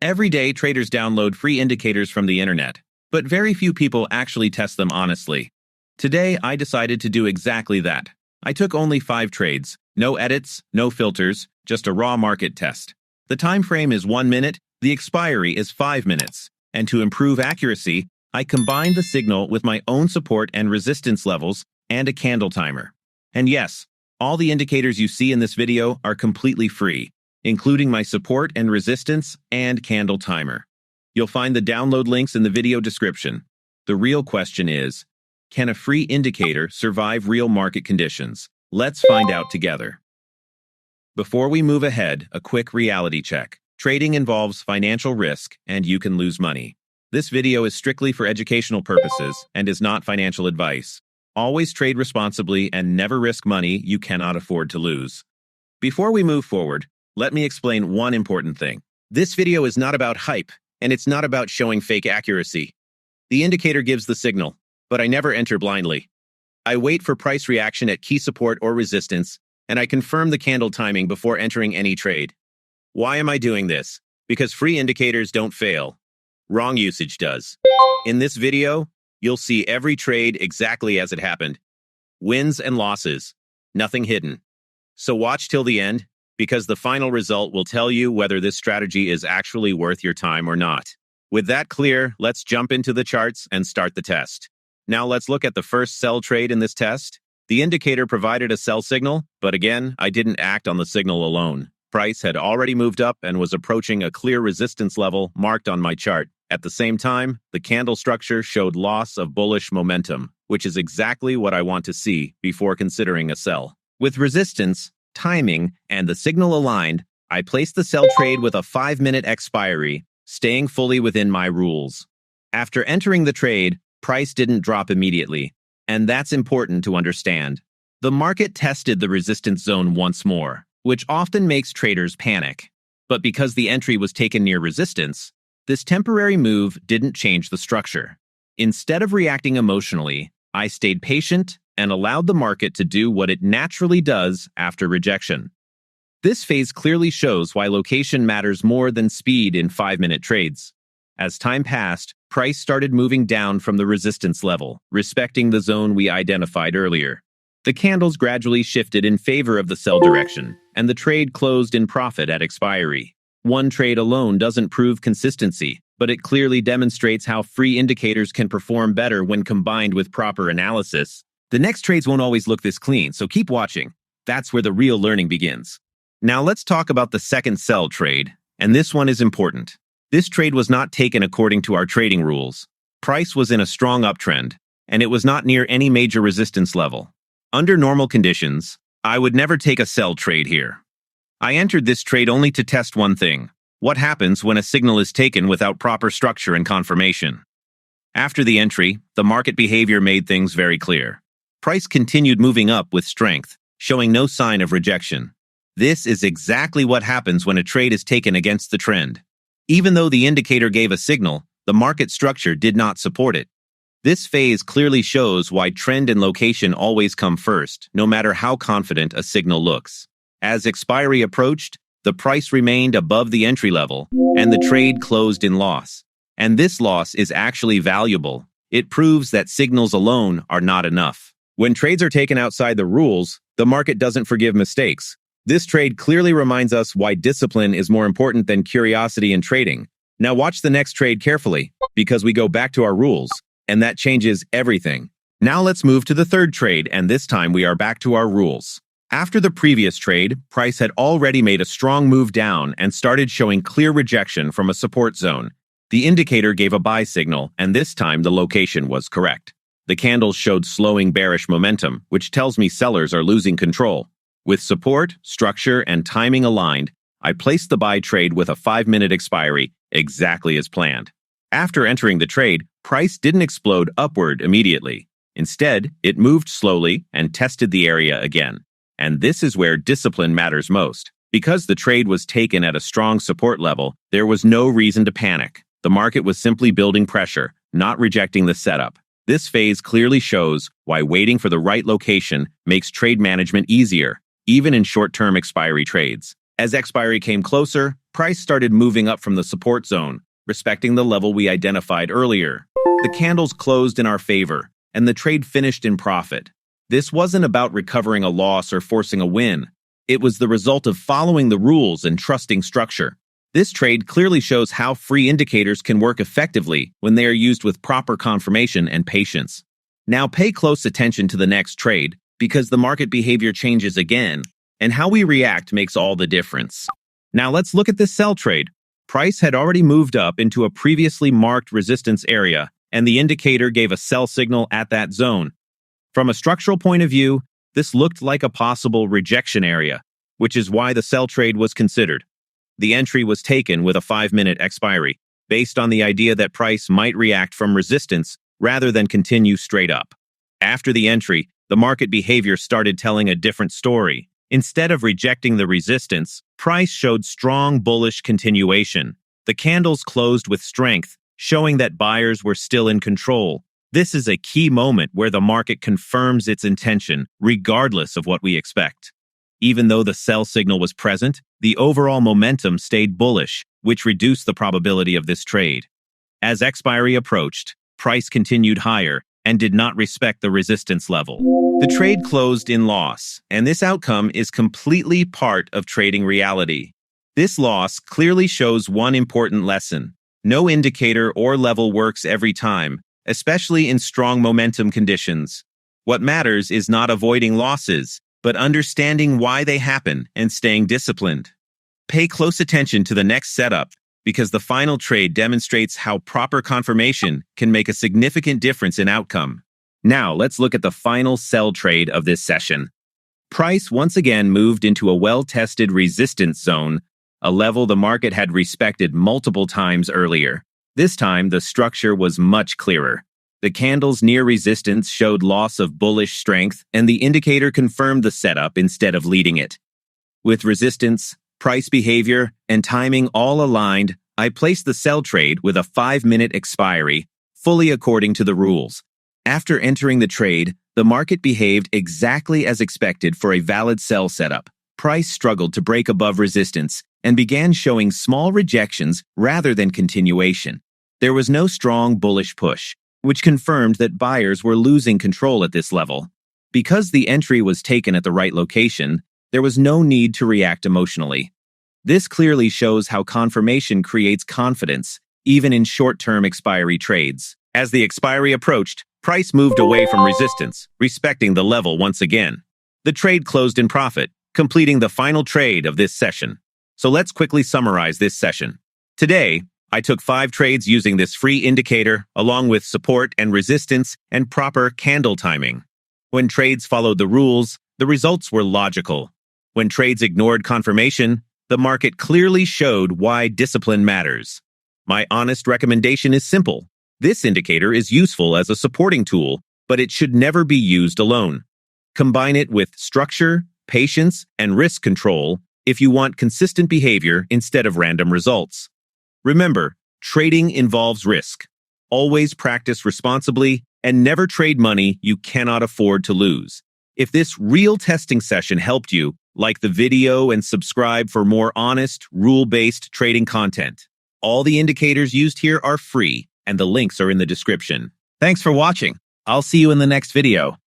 Every day, traders download free indicators from the internet, but very few people actually test them honestly. Today, I decided to do exactly that. I took only 5 trades, no edits, no filters, just a raw market test. The time frame is 1 minute, the expiry is 5 minutes, and to improve accuracy, I combined the signal with my own support and resistance levels and a candle timer. And yes, all the indicators you see in this video are completely free, including my support and resistance and candle timer. You'll find the download links in the video description. The real question is, can a free indicator survive real market conditions? Let's find out together. Before we move ahead, a quick reality check. Trading involves financial risk, and you can lose money. This video is strictly for educational purposes and is not financial advice. Always trade responsibly and never risk money you cannot afford to lose. Before we move forward, let me explain one important thing. This video is not about hype, and it's not about showing fake accuracy. The indicator gives the signal, but I never enter blindly. I wait for price reaction at key support or resistance, and I confirm the candle timing before entering any trade. Why am I doing this? Because free indicators don't fail. Wrong usage does. In this video, you'll see every trade exactly as it happened. Wins and losses. Nothing hidden. So watch till the end, because the final result will tell you whether this strategy is actually worth your time or not. With that clear, let's jump into the charts and start the test. Now let's look at the first sell trade in this test. The indicator provided a sell signal, but again, I didn't act on the signal alone. Price had already moved up and was approaching a clear resistance level marked on my chart. At the same time, the candle structure showed loss of bullish momentum, which is exactly what I want to see before considering a sell. With resistance, timing, and the signal aligned, I placed the sell trade with a 5-minute expiry, staying fully within my rules. After entering the trade, price didn't drop immediately, and that's important to understand. The market tested the resistance zone once more, which often makes traders panic. But because the entry was taken near resistance, this temporary move didn't change the structure. Instead of reacting emotionally, I stayed patient and allowed the market to do what it naturally does after rejection. This phase clearly shows why location matters more than speed in 5-minute trades. As time passed, price started moving down from the resistance level, respecting the zone we identified earlier. The candles gradually shifted in favor of the sell direction, and the trade closed in profit at expiry. One trade alone doesn't prove consistency, but it clearly demonstrates how free indicators can perform better when combined with proper analysis. The next trades won't always look this clean, so keep watching. That's where the real learning begins. Now let's talk about the second sell trade, and this one is important. This trade was not taken according to our trading rules. Price was in a strong uptrend, and it was not near any major resistance level. Under normal conditions, I would never take a sell trade here. I entered this trade only to test one thing: what happens when a signal is taken without proper structure and confirmation. After the entry, the market behavior made things very clear. Price continued moving up with strength, showing no sign of rejection. This is exactly what happens when a trade is taken against the trend. Even though the indicator gave a signal, the market structure did not support it. This phase clearly shows why trend and location always come first, no matter how confident a signal looks. As expiry approached, the price remained above the entry level, and the trade closed in loss. And this loss is actually valuable. It proves that signals alone are not enough. When trades are taken outside the rules, the market doesn't forgive mistakes. This trade clearly reminds us why discipline is more important than curiosity in trading. Now watch the next trade carefully, because we go back to our rules, and that changes everything. Now let's move to the third trade, and this time we are back to our rules. After the previous trade, price had already made a strong move down and started showing clear rejection from a support zone. The indicator gave a buy signal, and this time the location was correct. The candles showed slowing bearish momentum, which tells me sellers are losing control. With support, structure, and timing aligned, I placed the buy trade with a 5-minute expiry, exactly as planned. After entering the trade, price didn't explode upward immediately. Instead, it moved slowly and tested the area again. And this is where discipline matters most. Because the trade was taken at a strong support level, there was no reason to panic. The market was simply building pressure, not rejecting the setup. This phase clearly shows why waiting for the right location makes trade management easier, even in short-term expiry trades. As expiry came closer, price started moving up from the support zone, respecting the level we identified earlier. The candles closed in our favor, and the trade finished in profit. This wasn't about recovering a loss or forcing a win. It was the result of following the rules and trusting structure. This trade clearly shows how free indicators can work effectively when they are used with proper confirmation and patience. Now pay close attention to the next trade, because the market behavior changes again, and how we react makes all the difference. Now let's look at this sell trade. Price had already moved up into a previously marked resistance area, and the indicator gave a sell signal at that zone. From a structural point of view, this looked like a possible rejection area, which is why the sell trade was considered. The entry was taken with a 5-minute expiry, based on the idea that price might react from resistance rather than continue straight up. After the entry, the market behavior started telling a different story. Instead of rejecting the resistance, price showed strong bullish continuation. The candles closed with strength, showing that buyers were still in control. This is a key moment where the market confirms its intention, regardless of what we expect. Even though the sell signal was present, the overall momentum stayed bullish, which reduced the probability of this trade. As expiry approached, price continued higher and did not respect the resistance level. The trade closed in loss, and this outcome is completely part of trading reality. This loss clearly shows one important lesson. No indicator or level works every time, especially in strong momentum conditions. What matters is not avoiding losses, but understanding why they happen and staying disciplined. Pay close attention to the next setup, because the final trade demonstrates how proper confirmation can make a significant difference in outcome. Now, let's look at the final sell trade of this session. Price once again moved into a well-tested resistance zone, a level the market had respected multiple times earlier. This time, the structure was much clearer. The candles near resistance showed loss of bullish strength, and the indicator confirmed the setup instead of leading it. With resistance, price behavior, and timing all aligned, I placed the sell trade with a 5-minute expiry, fully according to the rules. After entering the trade, the market behaved exactly as expected for a valid sell setup. Price struggled to break above resistance and began showing small rejections rather than continuation. There was no strong bullish push, which confirmed that buyers were losing control at this level. Because the entry was taken at the right location, there was no need to react emotionally. This clearly shows how confirmation creates confidence, even in short-term expiry trades. As the expiry approached, price moved away from resistance, respecting the level once again. The trade closed in profit, completing the final trade of this session. So let's quickly summarize this session. Today, I took 5 trades using this free indicator, along with support and resistance and proper candle timing. When trades followed the rules, the results were logical. When trades ignored confirmation, the market clearly showed why discipline matters. My honest recommendation is simple. This indicator is useful as a supporting tool, but it should never be used alone. Combine it with structure, patience, and risk control if you want consistent behavior instead of random results. Remember, trading involves risk. Always practice responsibly and never trade money you cannot afford to lose. If this real testing session helped you, like the video and subscribe for more honest, rule-based trading content. All the indicators used here are free, and the links are in the description. Thanks for watching. I'll see you in the next video.